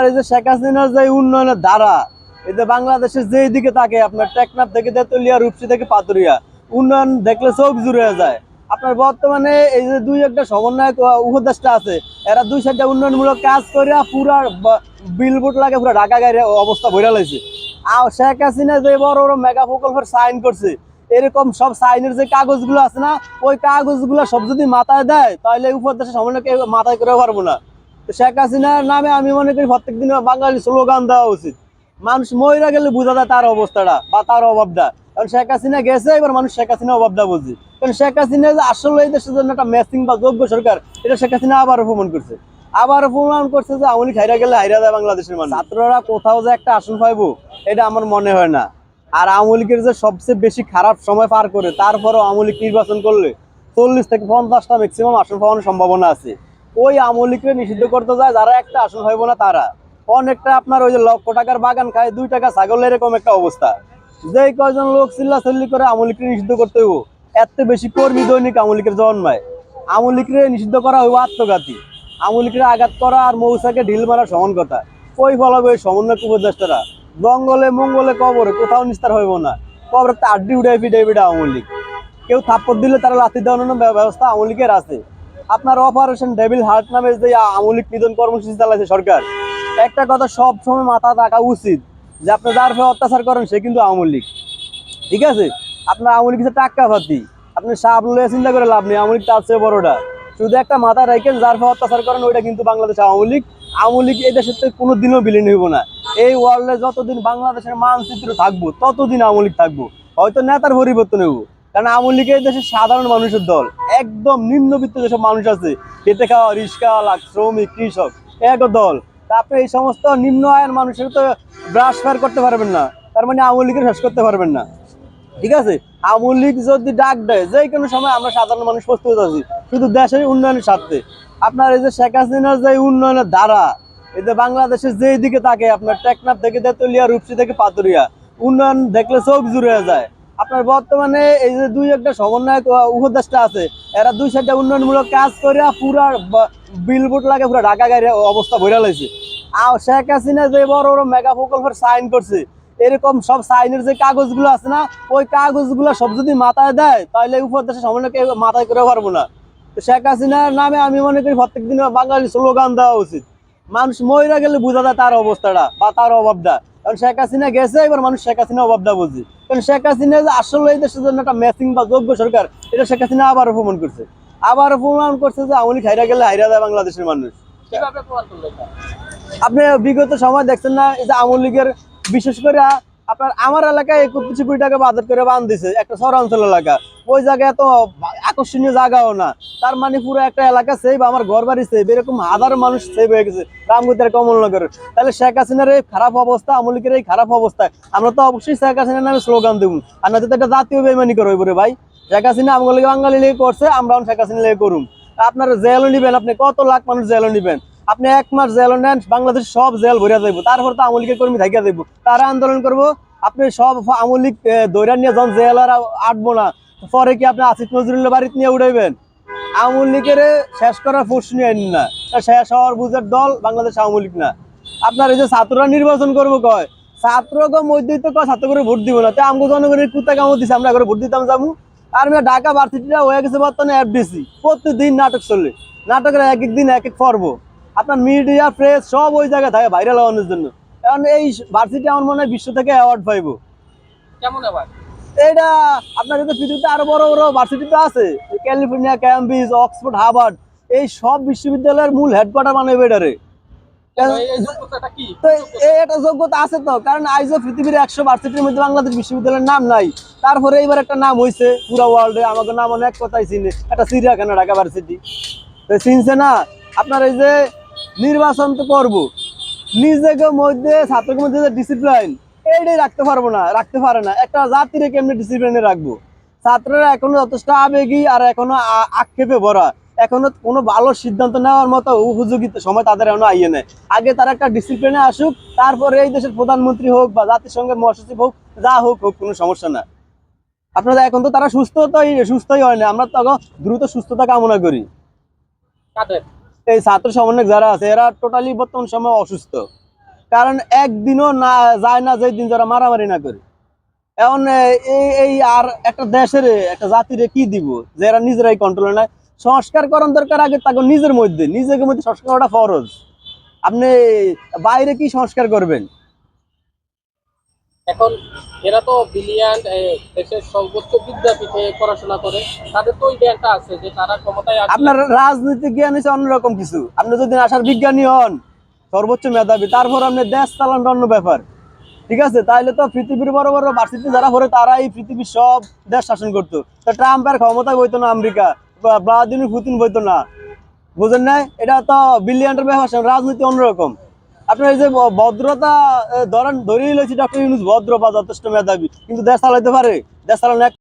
এই যে শেখ হাসিনার যে উন্নয়নের ধারা, এই যে বাংলাদেশের যে দিকে থাকে আপনার টেকনাফ থেকে তেতুলিয়া, রূপসী থেকে পাতুরিয়া, উন্নয়ন দেখলে চোখ জুড়ে যায়। আপনার বর্তমানে এই যে দুই একটা সমন্বয়ক উপদেষ্টা আছে, এরা দুই সাইডে উন্নয়নমূলক কাজ করে পুরা বিলবোর্ড লাগে পুরা ঢাকা গাড়ি অবস্থা ভরে লাইছে। আর শেখ হাসিনা যে বড় বড় মেগা প্রকল্পের সাইন করছে, এরকম সব সাইনের যে কাগজগুলো আছে না, ওই কাগজগুলো সব যদি মাথায় দেয় তাহলে উপদেষ্টা সমন্বয়কে মাথায় করে পারবো না। শেখ হাসিনার নামে আমি মনে করি প্রত্যেকদিন বাঙালি স্লোগান দেওয়া উচিত। মানুষ মহিলা গেলে বোঝা যায় তার অবস্থাটা বা তার অভাবটা। কারণ শেখ হাসিনা গেছে, এবার মানুষ শেখ হাসিনা অভাবটা বুঝি। কারণ শেখ হাসিনা যে আসলে এই দেশের জন্য একটা ম্যাচিং বা যোগ্য সরকার, এটা শেখ হাসিনা আবারও প্রমাণ করছে। আবারও প্রমাণ করছে যে আওয়ামী লীগ হাইরা গেলে হাইরা যায় বাংলাদেশের মানুষ। ছাত্ররা কোথাও যে একটা আসন পাইবো এটা আমার মনে হয় না। আর আওয়ামী লীগের যে সবচেয়ে বেশি খারাপ সময় পার করে, তারপরও আওয়ামী লীগ নির্বাচন করলে 40 থেকে 50টা ম্যাক্সিমাম আসন পাওয়ার সম্ভাবনা আছে। ওই আওয়ামী লীগকে নিষিদ্ধ করতে যায় যারা একটা আসন হইব না তারা অনেকটা আপনার ওই যে লক্ষ টাকার বাগান খায় 2 টাকা ছাগল, এরকম একটা অবস্থা। যেই কয়জন লোক চিল্লাচিল্লি করে আওয়ামী লীগকে নিষিদ্ধ করতে হইব, এত বেশি কর্মী দৈনিক আওয়ামী লীগের জন্মায়। আওয়ামী লীগকে নিষিদ্ধ করা হইব আত্মঘাতী। আওয়ামী লীগের আঘাত করা আর মৌসাকে ঢিল মারা সমান কথা। কই ফলাবে ওই সমন্বয় উপদেষ্টারা? জঙ্গলে মঙ্গলে কবরে কোথাও নিস্তার হইব না। কবরে তো আড্ডি উঠে ফিটে ফিটে আওয়ামী লীগ। কেউ থাপ্পড় দিলে তারা লাথি দেওয়ানোর ব্যবস্থা আওয়ামী লীগের আছে। আপনার অপারেশন ডেভিল হার্ট নামে যে আওয়ামী লীগ নিধন কর্মসূচি চালাইছে সরকার, একটা কথা সব সময় মাথা রাখা উচিত যে আপনি যার ফলে অত্যাচার করেন সে কিন্তু আওয়ামী লীগ। ঠিক আছে, আপনার আওয়ামী লীগ টাক্কা পাতি, আপনি সাপ লয়ে চিন্তা করে লাভ নেই, আওয়ামী লীগ তার চেয়ে বড়টা। শুধু একটা মাথা রাখেন, যার ফলে অত্যাচার করেন ওইটা কিন্তু বাংলাদেশ আওয়ামী লীগ। আওয়ামী লীগ এই দেশের থেকে কোনোদিনও বিলীন হইব না। এই ওয়ার্ল্ডে যতদিন বাংলাদেশের মানচিত্র থাকবো ততদিন আওয়ামী লীগ থাকবো। হয়তো নেতার পরিবর্তন হইব, কারণ আওয়ামী লীগ এই দেশের সাধারণ মানুষের দল। একদম নিম্নবিত্ত যেসব মানুষ আছে, খেতে খাওয়া রিক্সাওয়ালা, শ্রমিক, কৃষক, এক দল। তা আপনি এই সমস্ত নিম্ন আয়ের মানুষের তো ব্রাশ ফায়ার করতে পারবেন না, তার মানে আওয়ামী লীগের শেষ করতে পারবেন না। ঠিক আছে, আওয়ামী লীগ যদি ডাক দেয় যে কোনো সময় আমরা সাধারণ মানুষ প্রস্তুত আছি, শুধু দেশের উন্নয়নের স্বার্থে। আপনার এই যে শেখ হাসিনার যে উন্নয়নের ধারা, এই যে বাংলাদেশের যে দিকে থাকে আপনার টেকনাফ থেকে তেতুলিয়া, রূপসী থেকে পাতুরিয়া, উন্নয়ন দেখলে চোখ জুড়ে যায়। আপনার বর্তমানে এই যে দুই একটা সমন্বয়ক উপদেষ্টা আছে, এরা দুই সাইডে উন্নয়নমূলক কাজ করে পুরা বিলবোর্ড লাগে পুরা ঢাকা গাড়ি অবস্থা ভরে লাইছে। আর শেখ হাসিনা যে বড় বড় মেগা প্রকল্পের সাইন করছে, এরকম সব সাইনের যে কাগজগুলো আছে না, ওই কাগজগুলো সব যদি মাথায় দেয় তাহলে উপদেশের সমন্বয়কে মাথায় করে পারবো না। তো শেখ হাসিনার নামে আমি মনে করি প্রত্যেকদিন বাঙালি স্লোগান দেওয়া উচিত। মানুষ মহিলা গেলে বোঝা যায় তার অবস্থাটা বা তার অভাবটা। কারণ শেখ হাসিনা গেছে, এবার মানুষ শেখ হাসিনা অভাবটা বুঝি। কারণ শেখ হাসিনা যে আসলে এই দেশের জন্য একটা ম্যাচিং বা যোগ্য সরকার, এটা শেখ হাসিনা আবারও প্রমাণ করছে। আবারও প্রমাণ করছে যে আওয়ামী লীগ হাইরা গেলে হাইরা যায় বাংলাদেশের মানুষ। আপনি বিগত সময় দেখছেন না, এই যে আওয়ামী লীগের বিশেষ করে আপনার আমার এলাকায় 31 কোটি টাকা বাজেট করে বান দিছে, একটা শহরাঞ্চল এলাকা। ওই জায়গায় এত আকর্ষণীয় জায়গাও না, তার মানে পুরো একটা এলাকা সেভ, আমার ঘর বাড়ি সেভ, এরকম হাজার মানুষ সেভ হয়ে গেছে রামগতির কমলনগর। তাহলে শেখ হাসিনার এই খারাপ অবস্থা, আওয়ামী লীগের এই খারাপ অবস্থায় আমরা তো অবশ্যই শেখ হাসিনার নামে স্লোগান দেবো। আর না তো এটা জাতীয় বেইমানি করে হইব রে ভাই। শেখ হাসিনা আমগুলো বাঙালি লেগে করছে, আমরা শেখ হাসিনা লেগে করুম। আপনার জেলও নিবেন, আপনি কত লাখ মানুষ জেলও নিবেন, আপনি 1 মাস জেল নেন, বাংলাদেশ সব জেল ভরিয়া যাইব। তারপর তো আওয়ামী লীগের কর্মী থাকিয়া যাইব, তারা আন্দোলন করবো। আপনি সব আওয়ামী লীগ দৈরা নিয়ে যখন জেল আর আটবো না, পরে কি আপনি আসিফ নজরুলের বাড়িতে নিয়ে উঠাইবেন? আওয়ামী লীগের শেষ করার প্রশ্ন আইন না, শেষ হওয়ার বুঝের দল বাংলাদেশ আওয়ামী লীগ না। আপনার এই যে ছাত্ররা নির্বাচন করবো কয়, ছাত্রকে মধ্যেই তো কয় ছাত্র করে ভোট দিব না, তাই আমগো জনগণের কুত্তা কামড় দিছে, আমরা করে ভোট দিতাম যাবো। আর ঢাকা ভার্সিটিটা হয়ে গেছে বর্তমানে এফডিসি, প্রতিদিন নাটক চলে, নাটকের এক এক দিন এক এক পর্ব। আপনার মিডিয়া প্রেস সব ওই জায়গায় থাকে ভাইরাল হওয়ানোর জন্য। এখন এই ভার্সিটি আমার মনে হয় বিশ্ব থেকে অ্যাওয়ার্ড পাইব। কেমন আবার এটা আপনার কিন্তু পৃথিবীতে আরো বড় বড় ভার্সিটি তো আছে, ক্যালিফোর্নিয়া, ক্যামব্রিজ, অক্সফোর্ড, হার্ভার্ড, এই সব বিশ্ববিদ্যালয়ের মূল হেডকোয়ার্টার বানাবে এটারে। এই যোগ্যতাটা কি? তো এটা যোগ্যতা আছে তো, কারণ আইজও পৃথিবীর 100 ভার্সিটির মধ্যে বাংলাদেশ বিশ্ববিদ্যালয়ের নাম নাই। তারপরে এইবার একটা নাম হয়েছে পুরো ওয়ার্ল্ডে, আমাকে নাম অনেক কথাই চিনে, একটা চিড়িয়াখানা ঢাকা ভার্সিটি তো চিনছে না। আপনার এই যে নির্বাচন তো করবো, নিজেকে মধ্যে ছাত্রদের মধ্যে যে ডিসিপ্লিন, এইটাই রাখতে পারবো না, রাখতে পারে না। একটা জাতিরে কেমনি ডিসিপ্লিনে রাখবো? ছাত্ররা এখনো যথেষ্ট আবেগী আর এখনো আক্ষেপে ভরা, এখনো কোনো ভালো সিদ্ধান্ত নেওয়ার মতো উপযোগী সময় তাদের এখনো আইয়ে নেয়। আগে তারা একটা ডিসিপ্লিনে আসুক, তারপরে এই দেশের প্রধানমন্ত্রী হোক বা জাতিসংঘের মহাসচিব হোক, যা হোক হোক, কোনো সমস্যা না। আপনারা এখন তো তারা সুস্থই হয় না, আমরা তো দ্রুত সুস্থতা কামনা করি। কাদের? এই ছাত্র সমন্বয়ক যারা আছে এরা টোটালি বর্তমান সময় অসুস্থ। কারণ একদিনও না যায় না যে দিন যারা মারামারি না করে। এখন এই এই আর একটা দেশের একটা জাতিরে কি দিব যে এরা নিজেরাই কন্ট্রোলে নাই। সংস্কার করার দরকার আগে তাকে নিজের মধ্যে নিজেকে মধ্যে সংস্কার করাটা ফরজ। আপনি বাইরে কি সংস্কার করবেন? এখন এরা তো বিলিয়ন দেশের সর্বোচ্চ বিদ্যাপীঠে পড়াশোনা করে, তাদের তো ওই জ্ঞানটা আছে যে তারা ক্ষমতায় আসলে আপনার রাজনৈতিক জ্ঞান হচ্ছে অন্যরকম কিছু। আপনি যদি আসার বিজ্ঞানী হন, সর্বোচ্চ মেধাবী, তারপর আপনি দেশ চালানোটা অন্য ব্যাপার। ঠিক আছে, তাইলে তো পৃথিবীর বড় বড় ভার্সিটি যারা পড়ে তারাই পৃথিবীর সব দেশ শাসন করতো। তো ট্রাম্প আর ক্ষমতায় বইতো না, আমেরিকা বা ভ্লাদিমির পুতিন বইতো না। বুঝেন না? এটা তো বিলিয়নের ব্যাপার, রাজনীতি অন্যরকম। আপনার এই যে ভদ্রতা ধরেন ধরেই লইছি ডক্টর ইউনূস ভদ্র বা যথেষ্ট মেধাবী, কিন্তু দেশ চালাইতে পারে? দেশ চালানো